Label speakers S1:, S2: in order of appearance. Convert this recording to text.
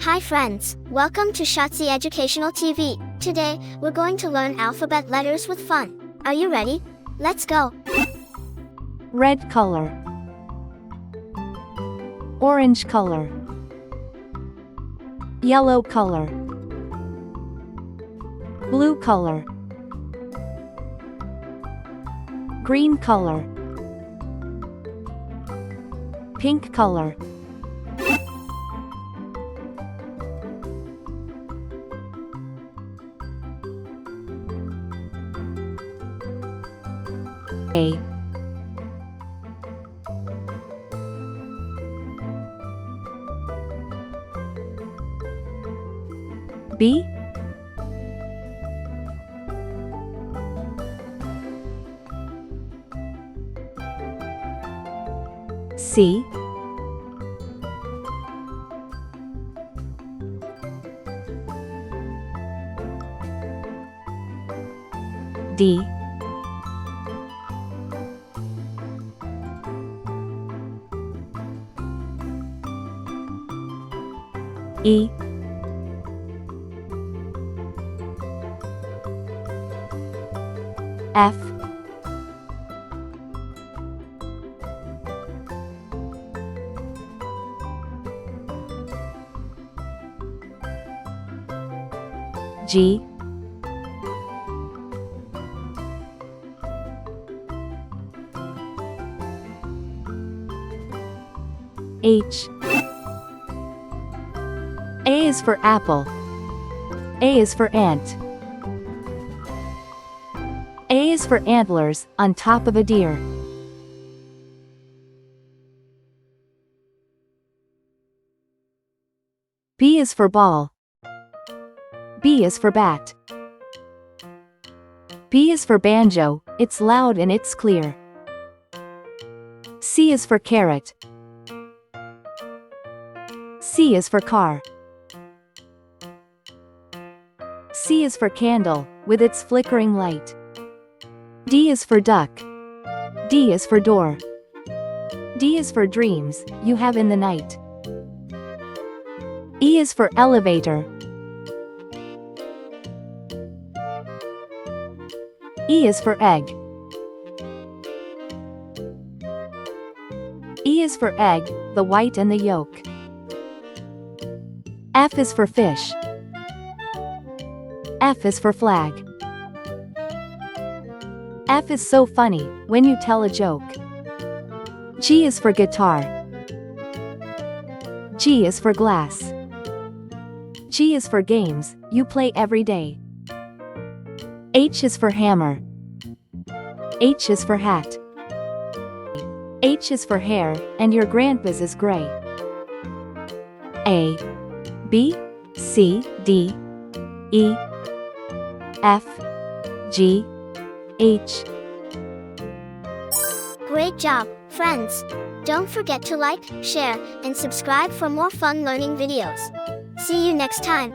S1: Hi friends, welcome to Shazi Educational TV. Today, we're going to learn alphabet letters with fun. Are you ready? Let's go.
S2: Red color, orange color, yellow color, blue color, green color, pink color, A, B, C, D, E, F, G, H. A is for apple. A is for ant. A is for antlers on top of a deer. B is for ball. B is for bat. B is for banjo, it's loud and it's clear. C is for carrot. C is for car. C is for candle, with its flickering light. D is for duck. D is for door. D is for dreams, you have in the night. E is for elevator. E is for egg. E is for egg, the white and the yolk. F is for fish. F is for flag. F is so funny, when you tell a joke. G is for guitar. G is for glass. G is for games, you play every day. H is for hammer. H is for hat. H is for hair, and your grandpa's is gray. A, B, C, D, E, F, G, H.
S1: Great job, friends. Don't forget to like, share, and subscribe for more fun learning videos. See you next time.